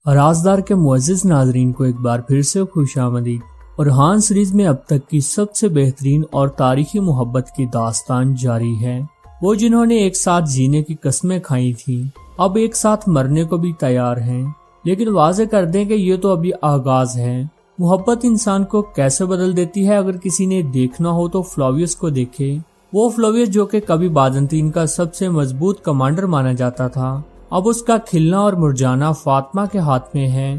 रازدار کے معزز ناظرین کو ایک بار پھر سے خوشامدید۔ اورحان سیریز میں اب تک کی سب سے بہترین اور تاریخی محبت کی داستان جاری ہے۔ وہ جنہوں نے ایک ساتھ جینے کی قسمیں کھائی تھیں اب ایک ساتھ مرنے کو بھی تیار ہیں، لیکن واضح کر دیں کہ یہ تو ابھی آغاز ہے۔ محبت انسان کو کیسے بدل دیتی ہے، اگر کسی نے دیکھنا ہو تو فلاویس کو دیکھے۔ وہ فلاویس جو کہ کبھی بازنطین کا سب سے مضبوط کمانڈر مانا جاتا تھا، اب اس کا کھلنا اور مرجانا فاطمہ کے ہاتھ میں ہے۔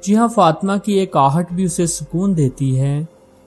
جی ہاں، فاطمہ کی ایک آہٹ بھی اسے سکون دیتی ہے۔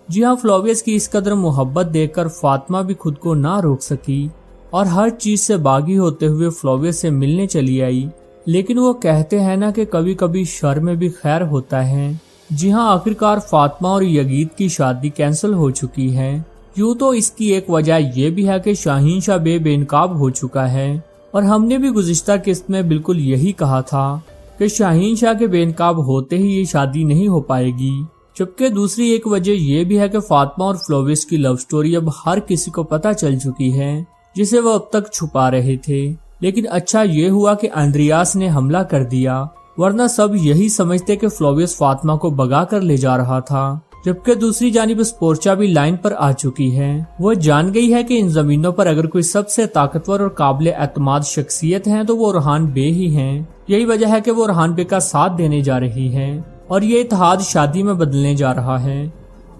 جی ہاں، فلاویس کی اس قدر محبت دیکھ کر فاطمہ بھی خود کو نہ روک سکی اور ہر چیز سے باغی ہوتے ہوئے فلاویس سے ملنے چلی آئی۔ لیکن وہ کہتے ہیں نا کہ کبھی کبھی شر میں بھی خیر ہوتا ہے۔ جی ہاں، آخرکار فاطمہ اور یزید کی شادی کینسل ہو چکی ہے۔ یوں تو اس کی ایک وجہ یہ بھی ہے کہ شاہین شاہ بے انقاب ہو چکا ہے، اور ہم نے بھی گزشتہ قسط میں بالکل یہی کہا تھا کہ شاہین شاہ کے بے انقاب ہوتے ہی یہ شادی نہیں ہو پائے گی۔ جبکہ دوسری ایک وجہ یہ بھی ہے کہ فاطمہ اور فلاویس کی لو سٹوری اب ہر کسی کو پتہ چل چکی ہے، جسے وہ اب تک چھپا رہے تھے۔ لیکن اچھا یہ ہوا کہ اندریاس نے حملہ کر دیا، ورنہ سب یہی سمجھتے کہ فلاویس فاطمہ کو بگا کر لے جا رہا تھا۔ جبکہ دوسری جانب اسپورچا بھی لائن پر آ چکی ہے۔ وہ جان گئی ہے کہ ان زمینوں پر اگر کوئی سب سے طاقتور اور قابل اعتماد شخصیت ہے تو وہ اورحان بے ہی ہیں۔ یہی وجہ ہے کہ وہ اورحان بے کا ساتھ دینے جا رہی ہے، اور یہ اتحاد شادی میں بدلنے جا رہا ہے۔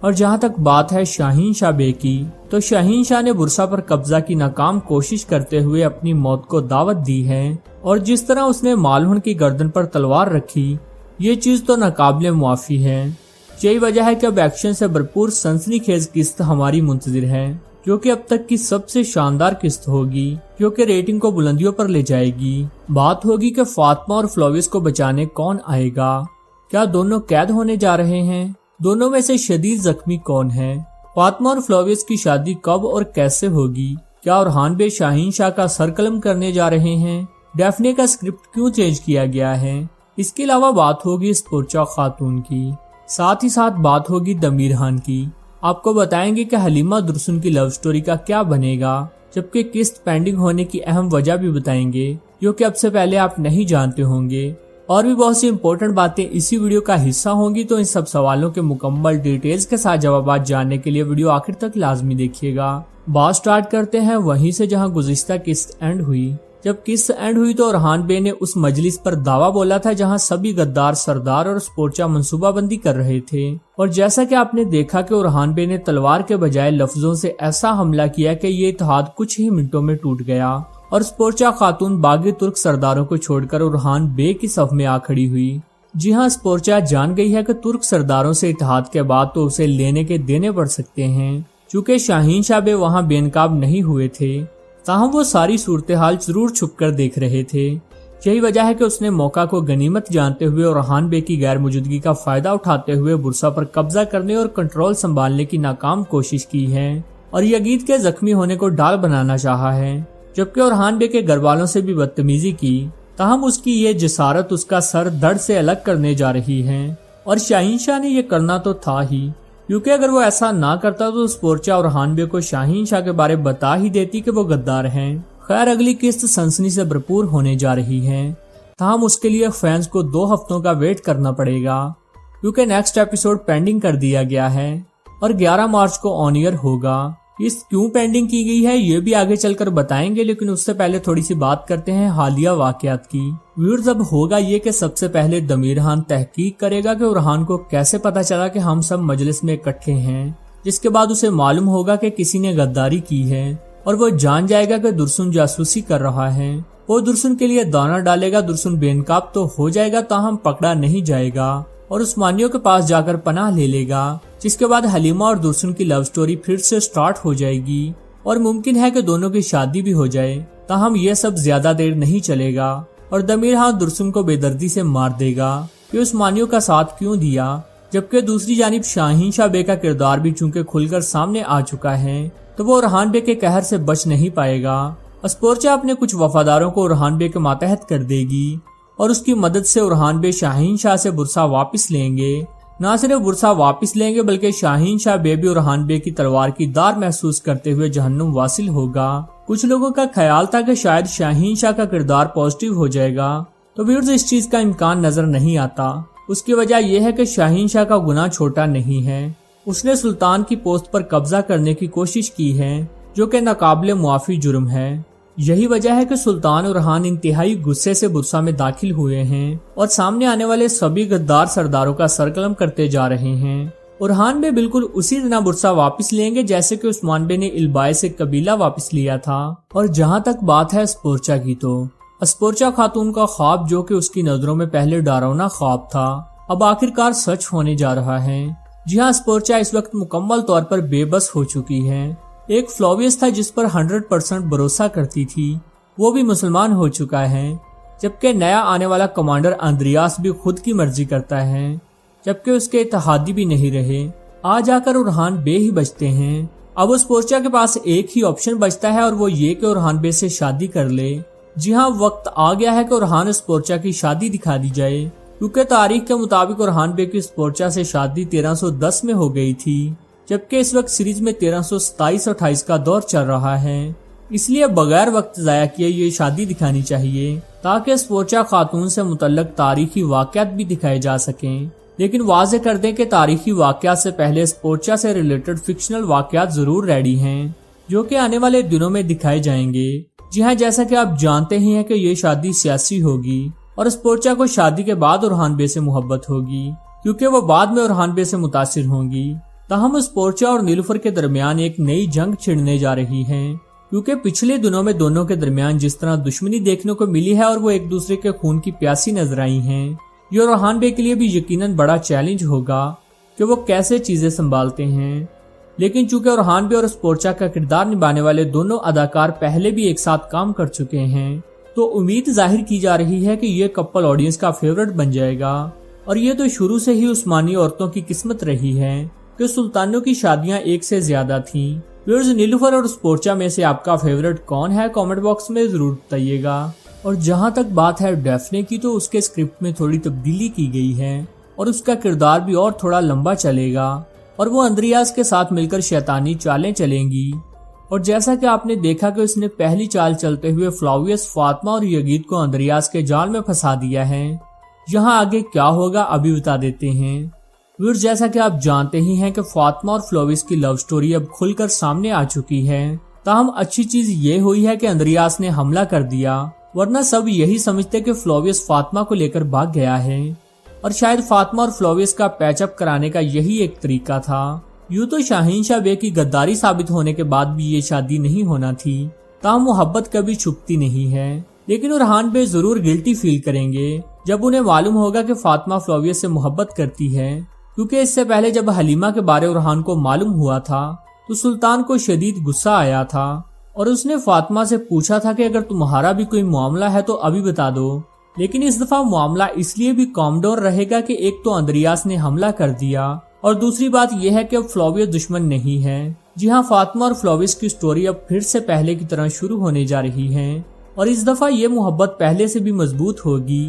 اور جہاں تک بات ہے شاہین شاہ بے کی، تو شاہین شاہ نے برسا پر قبضہ کی ناکام کوشش کرتے ہوئے اپنی موت کو دعوت دی ہے، اور جس طرح اس نے مالہن کی گردن پر تلوار رکھی، یہ چیز تو ناقابل معافی ہے۔ یہی وجہ ہے کہ اب ایکشن سے بھرپور سنسنی خیز قسط ہماری منتظر ہے، جو کہ اب تک کی سب سے شاندار قسط ہوگی، جو کہ ریٹنگ کو بلندیوں پر لے جائے گی۔ بات ہوگی کہ فاطمہ اور فلاویس کو بچانے کون آئے گا؟ کیا دونوں قید ہونے جا رہے ہیں؟ دونوں میں سے شدید زخمی کون ہے؟ فاطمہ اور فلاویس کی شادی کب اور کیسے ہوگی؟ کیا اورحان بے شاہین شاہ کا سر قلم کرنے جا رہے ہیں؟ ڈیفنے کا اسکرپٹ کیوں چینج کیا گیا ہے؟ اس کے علاوہ بات ہوگی اسپورچا خاتون کی، ساتھ ہی ساتھ بات ہوگی دمیر خان کی۔ آپ کو بتائیں گے کہ حلیمہ درسن کی لو سٹوری کا کیا بنے گا، جبکہ قسط پینڈنگ ہونے کی اہم وجہ بھی بتائیں گے، جو کہ اب سے پہلے آپ نہیں جانتے ہوں گے۔ اور بھی بہت سی امپورٹنٹ باتیں اسی ویڈیو کا حصہ ہوں گی، تو ان سب سوالوں کے مکمل ڈیٹیلز کے ساتھ جوابات جاننے کے لیے ویڈیو آخر تک لازمی دیکھیے گا۔ بات سٹارٹ کرتے ہیں وہیں سے جہاں گزشتہ قسط اینڈ ہوئی۔ جب قسط اینڈ ہوئی تو اورحان بے نے اس مجلس پر دعویٰ بولا تھا جہاں سبھی غدار سردار اور اسپورچا منصوبہ بندی کر رہے تھے، اور جیسا کہ آپ نے دیکھا کہ اورحان بے نے تلوار کے بجائے لفظوں سے ایسا حملہ کیا کہ یہ اتحاد کچھ ہی منٹوں میں ٹوٹ گیا، اور اسپورچا خاتون باغی ترک سرداروں کو چھوڑ کر اورحان بے کی صف میں آ کھڑی ہوئی۔ جی ہاں، اسپورچا جان گئی ہے کہ ترک سرداروں سے اتحاد کے بعد تو اسے لینے کے دینے پڑ سکتے ہیں، چونکہ شاہین شاہ بے وہاں بے نقاب نہیں ہوئے تھے، تاہم وہ ساری صورتحال ضرور چھپ کر دیکھ رہے تھے۔ یہی وجہ ہے کہ اس نے موقع کو غنیمت جانتے ہوئے اورحان بے کی غیر موجودگی کا فائدہ اٹھاتے ہوئے برسا پر قبضہ کرنے اور کنٹرول سنبھالنے کی ناکام کوشش کی ہے، اور یزید کے زخمی ہونے کو ڈال بنانا چاہا ہے، جبکہ اورحان بے کے گھر والوں سے بھی بدتمیزی کی، تاہم اس کی یہ جسارت اس کا سر دھڑ سے الگ کرنے جا رہی ہے، اور شاہین شاہ نے یہ کرنا تو تھا ہی، کیونکہ اگر وہ ایسا نہ کرتا تو اسپورچا اورحان بے کو شاہین شاہ کے بارے بتا ہی دیتی کہ وہ غدار ہیں۔ خیر، اگلی قسط سنسنی سے بھرپور ہونے جا رہی ہے، تاہم اس کے لیے فینس کو 2 ہفتوں کا ویٹ کرنا پڑے گا، کیونکہ نیکسٹ ایپیسوڈ پینڈنگ کر دیا گیا ہے اور 11 مارچ کو آن ایئر ہوگا۔ اس کیوں پینڈنگ کی گئی ہے یہ بھی آگے چل کر بتائیں گے، لیکن اس سے پہلے تھوڑی سی بات کرتے ہیں حالیہ واقعات کی۔ ویورز، اب ہوگا یہ کہ سب سے پہلے دمیر خان تحقیق کرے گا کہ اورحان کو کیسے پتا چلا کہ ہم سب مجلس میں اکٹھے ہیں، جس کے بعد اسے معلوم ہوگا کہ کسی نے غداری کی ہے، اور وہ جان جائے گا کہ درسن جاسوسی کر رہا ہے۔ وہ درسن کے لیے دانا ڈالے گا، درسن بے نقاب تو ہو جائے گا تاہم پکڑا نہیں جائے گا، اور عثمانیوں کے پاس جا کر پناہ لے لے گا، جس کے بعد حلیمہ اور درسن کی لو سٹوری پھر سے سٹارٹ ہو جائے گی، اور ممکن ہے کہ دونوں کی شادی بھی ہو جائے، تاہم یہ سب زیادہ دیر نہیں چلے گا، اور دمیر خان درسن کو بے دردی سے مار دے گا کہ عثمانیوں کا ساتھ کیوں دیا۔ جبکہ دوسری جانب شاہین شاہ بے کا کردار بھی چونکہ کھل کر سامنے آ چکا ہے، تو وہ اورحان بے کے قہر سے بچ نہیں پائے گا۔ اسپورچا اپنے کچھ وفاداروں کو اورحان بے کے ماتحت کر دے گی، اور اس کی مدد سے اورحان بے شاہین شاہ سے برسا واپس لیں گے۔ نہ صرف برسا واپس لیں گے بلکہ شاہین شاہ بے بھی اورحان بے کی تلوار کی دار محسوس کرتے ہوئے جہنم واصل ہوگا۔ کچھ لوگوں کا خیال تھا کہ شاید شاہین شاہ کا کردار پازیٹیو ہو جائے گا، तो व्यूअर्स इस चीज का इम्कान नजर नहीं आता। उसकी वजह यह है कि शाहीन शाह का गुनाह छोटा नहीं है। उसने सुल्तान की पोस्ट पर कब्जा करने की कोशिश की है, जो कि नाकाबिले मुआफी जुर्म है। यही वजह है कि सुल्तान और हान इंतहाई गुस्से से बुरसा में दाखिल हुए हैं और सामने आने वाले सभी गद्दार सरदारों का सरकलम करते जा रहे हैं। और हान बे बिल्कुल उसी तरह बुरसा वापस लेंगे जैसे कि उस्मान बे ने इल्बाए से कबीला वापस लिया था। और जहां तक बात है स्पोर्चा की, तो स्पोर्चा खातून का ख्वाब, जो कि उसकी नजरों में पहले डरावना ख्वाब था, अब आखिरकार सच होने जा रहा है। जी हाँ, स्पोर्चा इस वक्त मुकम्मल तौर पर बेबस हो चुकी है। एक फ्लोवियस था जिस पर 100% भरोसा करती थी, वो भी मुसलमान हो चुका है, जबकि नया आने वाला कमांडर अंद्रियास भी खुद की मर्जी करता है, जबकि उसके इत्तेहादी भी नहीं रहे। आज आकर उरहान बे ही बचते हैं। अब उस पोर्चा के पास एक ही ऑप्शन बचता है और वो ये कि उरहान बे से शादी कर ले। जी हाँ, वक्त आ गया है कि उरहान स्पोर्चा की शादी दिखा दी जाए, क्योंकि तारीख के मुताबिक उरहान बे की स्पोर्चा से शादी 1310 में हो गई थी, जबकि इस वक्त सीरीज में 1327-28 का दौर चल रहा है। इसलिए बगैर वक्त जाया किए ये शादी दिखानी चाहिए, ताकि स्पोर्चा खातून से मुतल्लक तारीखी वाकयात भी दिखाए जा सकें। लेकिन वाज़ेह कर दें कि तारीखी वाकयात से पहले स्पोर्चा से रिलेटेड फिक्शनल वाकयात जरूर रेडी हैं, जो कि आने वाले दिनों में दिखाए जाएंगे। जी हाँ, जैसा कि आप जानते ही हैं कि ये शादी सियासी होगी और स्पोर्चा को शादी के बाद उरहान बे से मोहब्बत होगी, क्योंकि वो बाद में उरहान बे से मुतासिर होंगी। ताहम स्पोर्चा और नीलुफर के दरमियान एक नई जंग छिड़ने जा रही है, क्योंकि पिछले दिनों में दोनों के दरमियान जिस तरह दुश्मनी देखने को मिली है और वो एक दूसरे के खून की प्यासी नजर आई हैं, ये उरहान बे के लिए भी यकीनन बड़ा चैलेंज होगा कि वो कैसे चीजें संभालते हैं। लेकिन चूंकि उरहान बे और स्पोर्चा का किरदार निभाने वाले दोनों अदाकार पहले भी एक साथ काम कर चुके हैं, तो उम्मीद जाहिर की जा रही है कि ये कपल ऑडियंस का फेवरेट बन जाएगा। और ये तो शुरू से ही उस्मानी औरतों की किस्मत रही है कि सुल्तानों की शादियां एक से ज्यादा थीं। व्यूअर्स, नीलुफर और स्पोर्चा में से आपका फेवरेट कौन है, कमेंट बॉक्स में जरूर बताइएगा। और जहां तक बात है डेफने की, तो उसके स्क्रिप्ट में थोड़ी तब्दीली की गई है और उसका किरदार भी और थोड़ा लंबा चलेगा और वो अंद्रियास के साथ मिलकर शैतानी चालें चलेंगी। और जैसा कि आपने देखा कि उसने पहली चाल चलते हुए फ्लावियस, फातिमा और यगीद को अंद्रियास के जाल में फंसा दिया है। यहाँ आगे क्या होगा अभी बता देते हैं। व्यूअर्स, जैसा कि आप जानते ही हैं कि फातिमा और फ्लोविस की लव स्टोरी अब खुलकर सामने आ चुकी है। ताहम अच्छी चीज ये हुई है कि अंद्रियास ने हमला कर दिया, वरना सब यही समझते कि फ्लोवियस फातिमा को लेकर भाग गया है। और शायद फातिमा और फ्लोवियस का पैचअप कराने का यही एक तरीका था। यूं तो शाहीन शाह बे की गद्दारी साबित होने के बाद भी ये शादी नहीं होना थी, ताहम मोहब्बत कभी छुपती नहीं है। लेकिन उरहान बे जरूर गिल्टी फील करेंगे जब उन्हें मालूम होगा कि फातिमा फ्लोवियस से मोहब्बत करती है, क्योंकि इससे पहले जब हलीमा के बारे उरहान को मालूम हुआ था तो सुल्तान को शदीद गुस्सा आया था और उसने फातिमा से पूछा था कि अगर तुम्हारा भी कोई मामला है तो अभी बता दो। लेकिन इस दफा मामला इसलिए भी कॉम डाउन रहेगा कि एक तो अंद्रियास ने हमला कर दिया और दूसरी बात यह है कि अब फ्लोवियस दुश्मन नहीं है। जी हाँ, फातिमा और फ्लोवियस की स्टोरी अब फिर से पहले की तरह शुरू होने जा रही है और इस दफा ये मोहब्बत पहले से भी मजबूत होगी,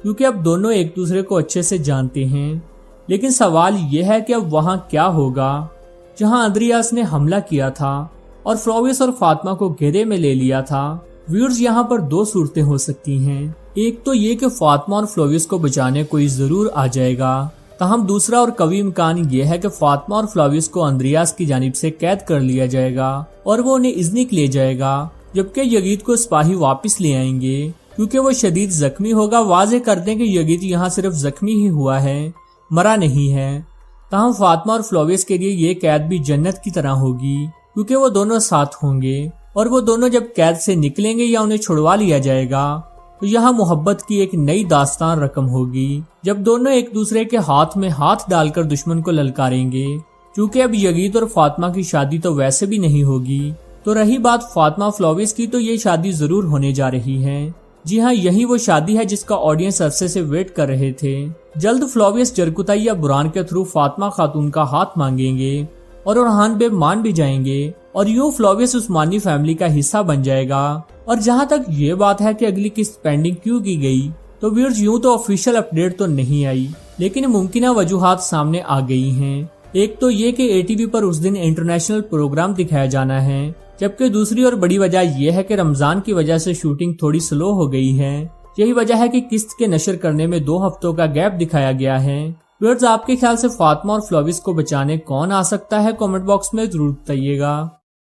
क्योंकि अब दोनों एक दूसरे को अच्छे से जानते हैं। लेकिन सवाल यह है कि अब वहाँ क्या होगा जहाँ अंद्रियास ने हमला किया था और फ्लोवियस और फातिमा को घेरे में ले लिया था। व्यूअर्स, यहाँ पर दो सूरतें हो सकती हैं। एक तो ये कि फातिमा और फ्लोवियस को बचाने कोई जरूर आ जाएगा, ताहम दूसरा और कवी इम्कान ये है कि फातिमा और फ्लोवियस को अंद्रियास की जानिब से कैद कर लिया जाएगा और वो उन्हें इज़्निक ले जाएगा, जबकि यगीद को सिपाही वापस ले आएंगे क्योंकि वो शदीद जख्मी होगा। वाज़ेह कर दें कि यगीद यहाँ सिर्फ जख्मी ही हुआ है, मरा नहीं है। ताहम फातिमा और फ्लोवियस के लिए ये कैद भी जन्नत की तरह होगी, क्योंकि वो दोनों साथ होंगे और वो दोनों जब कैद से निकलेंगे या उन्हें छुड़वा लिया जाएगा तो यहाँ मोहब्बत की एक नई दास्तान रकम होगी, जब दोनों एक दूसरे के हाथ में हाथ डालकर दुश्मन को ललकारेंगे। क्योंकि अब यगीद और फातिमा की शादी तो वैसे भी नहीं होगी, तो रही बात फातिमा फ्लोवियस की, तो ये शादी जरूर होने जा रही है। जी हाँ, यही वो शादी है जिसका ऑडियंस अरसे से वेट कर रहे थे। जल्द फ्लोवियस जरकुताई या बुरान के थ्रू फातिमा खातून का हाथ मांगेंगे और उरहान बे मान भी जाएंगे और यूं फ्लोवियस उस्मानी फैमिली का हिस्सा बन जाएगा। और जहां तक ये बात है कि अगली किस्त पेंडिंग क्यों की गई, तो व्यूअर्स यूं तो ऑफिशियल अपडेट तो नहीं आई, लेकिन मुमकिन वजूहात सामने आ गई हैं। एक तो ये कि एटीवी पर उस दिन इंटरनेशनल प्रोग्राम दिखाया जाना है, जबकि दूसरी और बड़ी वजह यह है कि रमजान की वजह से शूटिंग थोड़ी स्लो हो गई है। یہی وجہ ہے کہ قسط کے نشر کرنے میں 2 ہفتوں کا گیپ دکھایا گیا ہے۔ ویورز، آپ کے خیال سے فاطمہ اور فلویس کو بچانے کون آ سکتا ہے؟ کامنٹ باکس میں ضرور بتائیے گا۔